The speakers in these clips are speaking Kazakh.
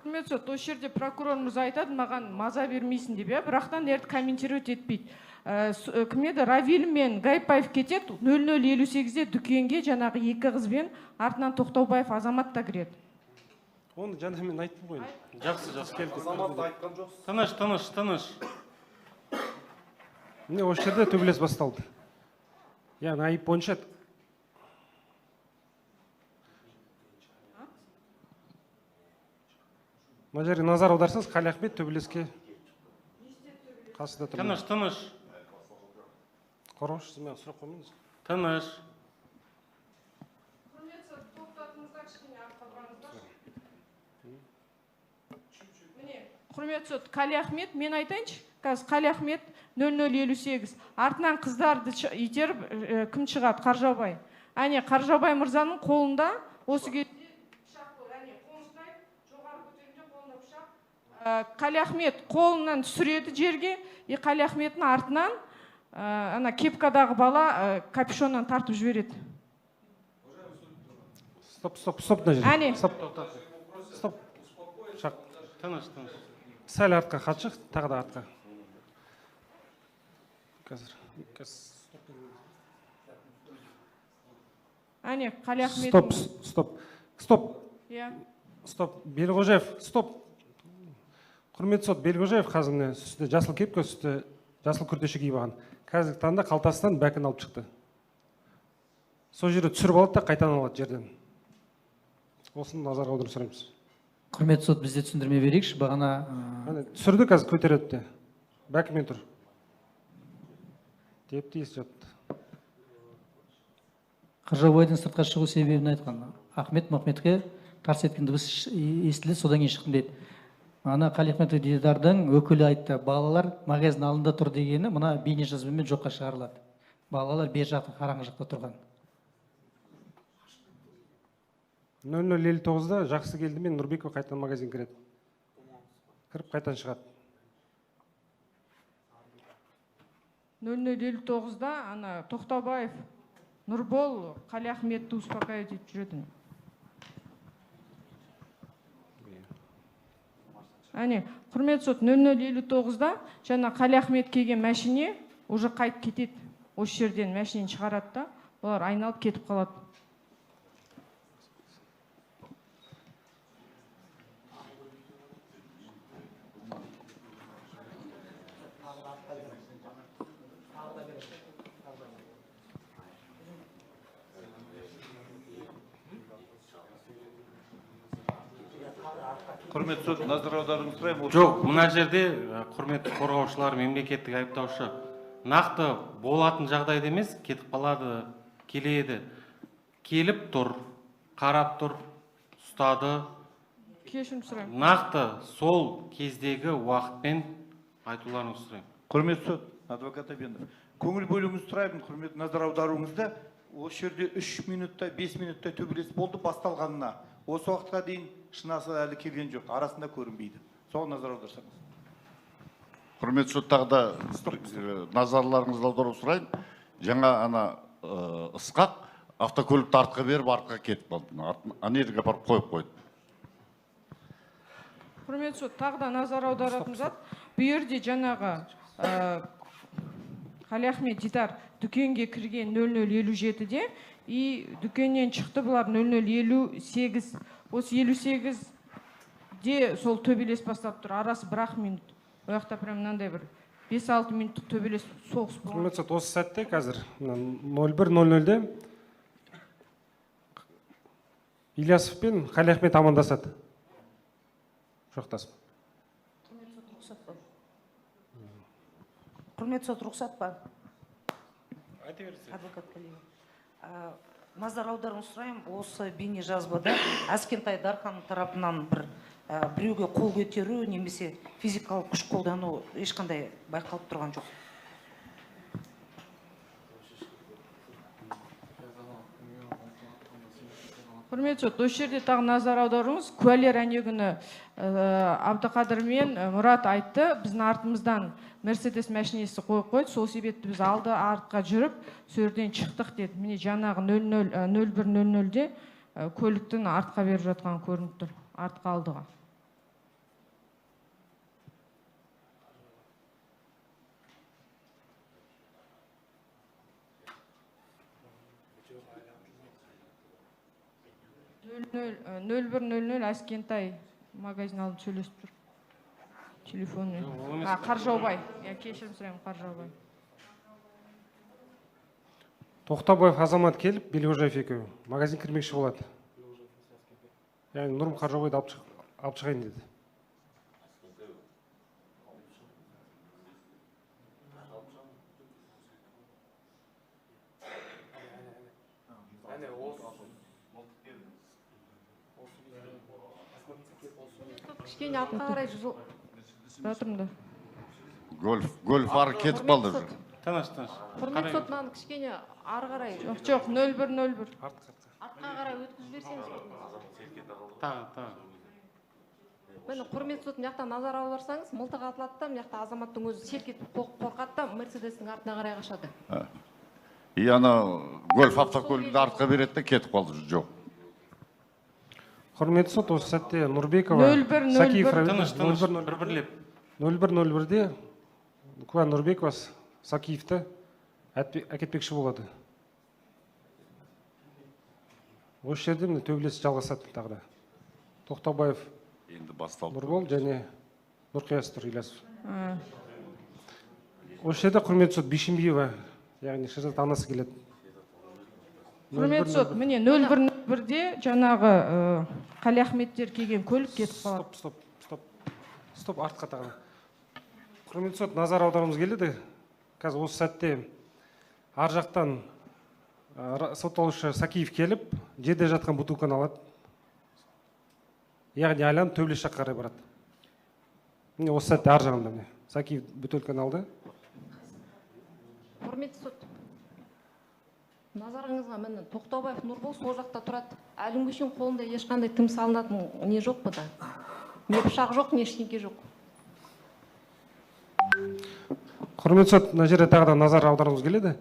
Құрметті сот, осы жерде прокурорымыз айтады, маған маза бермейсің деп, бірақтан ерді комментировать етпейді. Кім еді, Равиль мен Гайпаев кетеді, 00:58-де дүкенге жаңағы екі қызбен артынан Тоқтаубаев Азамат та кіреді. Оны жаңа мен айттым ғой. Жақсы, жақсы. Азамат айтқан жоқсыз. Тыныш. Міне осы жерде төбелес басталды. Яғни айып бойынша мына жерге назар аударсаңыз, Қали Ахмет төбелеске қасында тұрмын. Тыныш. Қорғаушы, сіз мен сұрақ қоймаңыз. Тыныш. Құрметті сот, Қали Ахмет, мен айтайыншы, қазір Қали Ахмет 00:58. Артынан қыздарды итеріп, кім шығады? Қаржаубай. Әне, Қаржаубай мырзаның қолында осы кезде пышақ қой. Әне, қолын ұстайды, жоғары көтерінде қолында пышақ. Қали Ахмет қолынан түсіреді жерге, Қали Ахметтің артынан ана кепкадағы бала капюшоннан тартып жібереді. Стоп, мына жерде. Әне. Стоп. Шақ. Тыныш. Сәл артқа қатшық, тағы да артқа. Қазір. Әне, Қали Ахмет. Стоп. Белғожаев, стоп. Құрметті сот, Белғожаев қазір үстінде жасыл кепка, үстінде жасыл күртеше киіп алған. Қазіргі таңда қалтасынан бәкін алып шықты. Сол жерде түсіріп алады да қайтадан алады жерден. Осыны назарға аударып сұраймыз. Құрметті сот, бізде түсіндірме берейікші, бағана... Түсірді қазір көтереді де. Бәкімен тұр. Тепті жатты. Қаржаубайдың сыртқа шығу себебін айтқан. Ахмет Махметке тарс еткен дыбыс естілді, содан кейін шықтым дейді. Ана Қали Ахмет Дидардың өкілі айтты, балалар магазин алдында тұр дегені, мына бейне жазбамен жоққа шығарылады. Балалар бер жақта, қараңғы жақта тұрған. 00:59-да жақсы келді мен Нұрбекова қайтадан магазин кіреді. Кіріп қайтадан шығады. 00:59-да ана Тоқтаубаев Нұрбол Қали Ахметті успокаивать етіп жүреді. Әне, құрметті сот, 00:59-да жаңа Қали Ахмет келген мәшине уже қайтып кетеді. Осы жерден мәшинені шығарады да, олар айналып кетіп қалады. Құрметті сот, назар аударуыңызды сұраймын. Жоқ, мына жерде құрметті қорғаушылар, мемлекеттік айыптаушы нақты болатын жағдайда емес, кетіп қалады, келеді. Келіп тұр, қарап тұр, ұстады. Кешірім сұраймын. Нақты сол кездегі уақытпен айтуларыңызды сұраймын. Құрметті сот, адвокат Абенов. Көңіл бөлуіңізді сұраймын, құрметті назар аударуыңызды. Осы жерде 3 минутта, 5 минутта төбелес болды басталғанына. Осы уақытқа дейін шынасы әлі келген жоқ, арасында көрінбейді. Соған назар аударсаңыз. Құрметті сот, тағы да назарларыңызды аудару сұрайын. Жаңа ана Ысқақ автокөлікті артқа беріп, артқа кетіп қалды. Анерге апарып қойып қойды. Құрметті сот, тағы да назар аударатын зат. Бұл жерде жаңағы Қали Ахмет Дидар дүкенге кірген 00:57-де и дүкеннен шықты бұлар 00:58. Осы 58-де сол төбелес бастап тұр. Арасы 1 минут. Ояқта прям мынандай бір 5-6 минуттық төбелес соғыс болған. Құрметті сот, осы сәтте қазір 01:00-де Ильясов пен Қали Ахмет амандасады. Жоқтасып. Құрметті сот, рұқсат па? Айта беріңіз. Адвокат Калиева. Назар аударуыңызды сұраймын, осы бейне жазбада Әскентай Дархан тарапынан біреуге қол көтеру немесе физикалық күш қолдану ешқандай байқалып тұрған жоқ. Құрметті сот, осы жерде тағы назар аударуыңыз, куәлер әнегіні Абдықадыр мен Мұрат айтты, біздің артымыздан Мерседес мәшинесі қойып қойды, сол себепті біз алды артқа жүріп, сөрден шықтық деді. Міне жаңағы 01:00-де көліктің артқа беріп жатқан көрініп тұр, артқа алдыға. 01:00 Әскентай магазин алдында сөйлесіп тұр. Телефон. Қаржаубай. Кешірім сұраймын, Қаржаубай. Тоқтабаев Азамат келіп, Белгожаев екеуі магазин кірмекші болады. Яғни Нұрым Қаржаубайды алып шығайын деді. Кішкене артқа қарай жатырмын да. Гольф ары кетіп қалды уже. Тыныш. Құрмет сот, мынаны кішкене ары қарай Жоқ, 01:01. артқа қарай өткізіп берсеңіз. Тағы. Міне құрмет сот, мына жақтан назар аударсаңыз, мылтық атылады да, мына жақта азаматтың өзі селк етіп қорқады да, Мерседестің артына қарай қашады. И ана гольф автокөлікті артқа береді де кетіп қалды, жоқ. Құрметті сот, осы сәтте Нұрбекова, Сакиев, Тыныш, бір-бірлеп. 01:01-де куә Нұрбекова Сакиевті әкетпекші болады. Осы жерде міне төбелес жалғасады тағы да. Тоқтабаев Енді басталды. Нұрбол және Нұрқияс тұр Ильясов. Осы жерде құрметті сот Бишімбиева, яғни Шырзат анасы келеді. Құрметті сот, міне 01:01-де жаңағы Қалиахметтер келген көлік кетіп қалады. Стоп, артқа тағы. Құрметті сот, назар аударуымыз келеді. Қазір осы сәтте ар жақтан сотталушы Сакиев келіп, жерде жатқан бутылканы алады. Яғни айланып төбелес жаққа қарай барады. Міне осы сәтте ар жағында міне. Сакиев бутылканы алды. Құрметті сот, назарыңызға міне Тоқтабаев Нұрбол сол жақта тұрады. Әлі күшін қолында ешқандай тым салынатын не жоқ бұда. Не пышақ жоқ, не ештеңке жоқ. Құрметті сот, мына жерде тағы да назар аударуымыз келеді.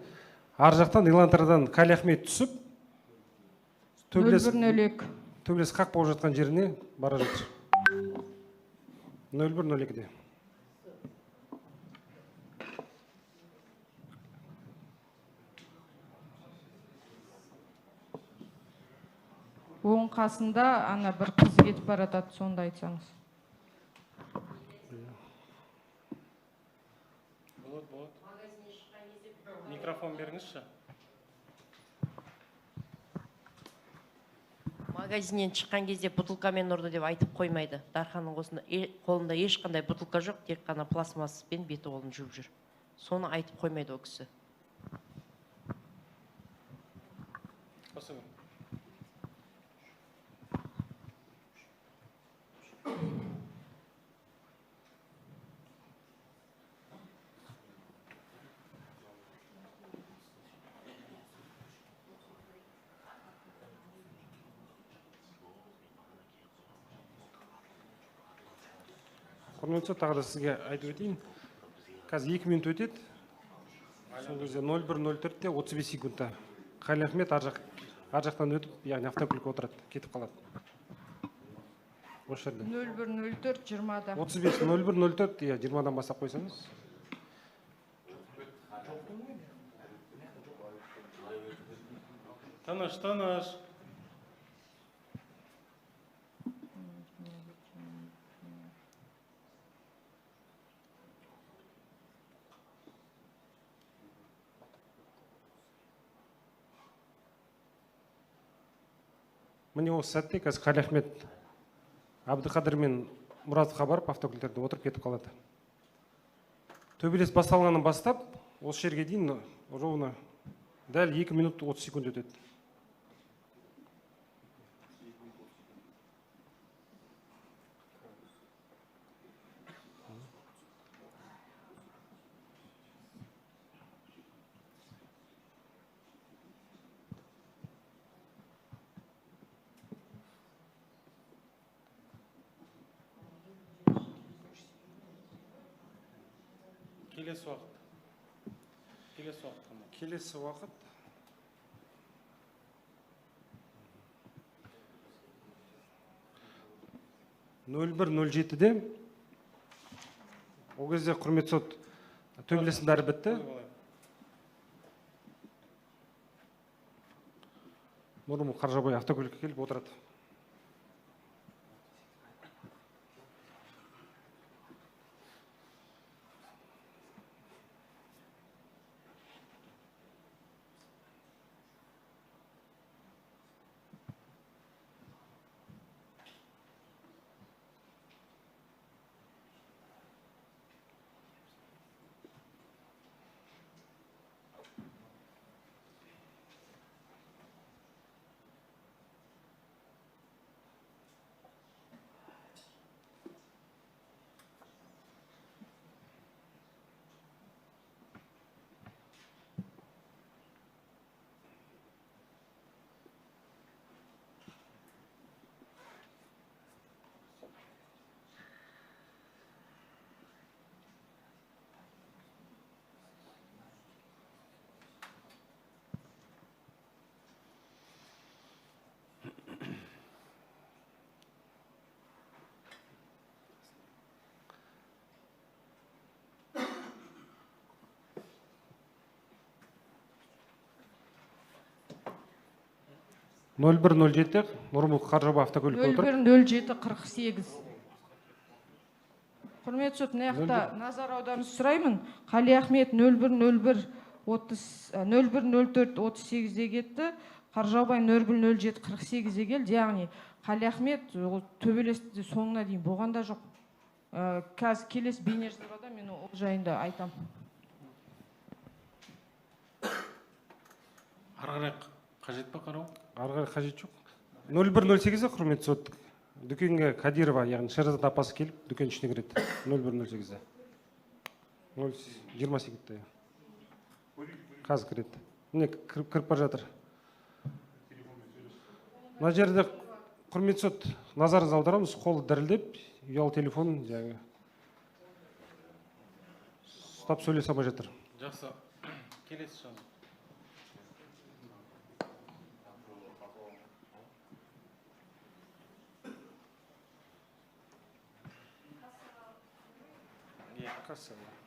Ар жақтан Илантардан Қалиахмет түсіп, төбелес 01:02. қақ болып жатқан жеріне бара жатыр. 01:02-де. Оң қасында ана бір қыз кетіп баратады, сонда айтсаңыз. Болады. Микрофон беріңізші. Магазиннен шыққан кезде бутылкамен ұрды деп айтып қоймайды. Дарханның қолында ешқандай бутылка жоқ, тек қана пластмасспен беті қолын жуып жүр. Соны айтып қоймайды ол кісі. Құрметті сот, тағы да сізге айтып өтейін. Қазір 2 минут өтеді. Сол кезде 01:04-де 35 секундта Қалиахмет ар жақтан өтіп, яғни автокөлік отырады, кетіп қалады. Осы жерде. 01:04 20-да. 35 01:04, 20-дан бастап қойсаңыз. Тыныш. Міне осы сәтте қазір Қалиахмет Әбдіқадыр мен Мұратовқа барып автокөліктерде отырып кетіп қалады. Төбелес басталғаннан бастап, осы жерге дейін ровно дәл 2 минут 30 секунд өтеді. Келесі уақыт 01:07-де. Ол кезде құрметті сот, төбелестің бәрі бітті. Нұрым Қаржабай автокөлікке келіп отырады. 0107 Нұрмұлт Қаржаба автокөлікте отыр. 010748. Құрметті сот, мына жақта назар аударуыңызды сұраймын. Қали Ахмет 0104-38-де кетті. Қаржаубай 0107-48-де келді. Яғни Қали Ахмет төбелесті соңына дейін болғанда жоқ. Қазір келесі бейнежазбада мен ол жайында айтам. Ары қарай қажет па қарау? Ары қарай қажет жоқ. 0108-де құрметті сот, дүкенге Кадирова, яғни Шерзат апасы келіп, дүкен ішіне кіреді. 0108-де. 028-де. Қазір кіреді. Міне кіріп бара жатыр. Мына жерде құрметті сот, назарыңызды аударамыз, қолы дірілдеп, ұялы телефон ұстап сөйлесе алмай жатыр. Жақсы. Келесі шағын. Кассаға.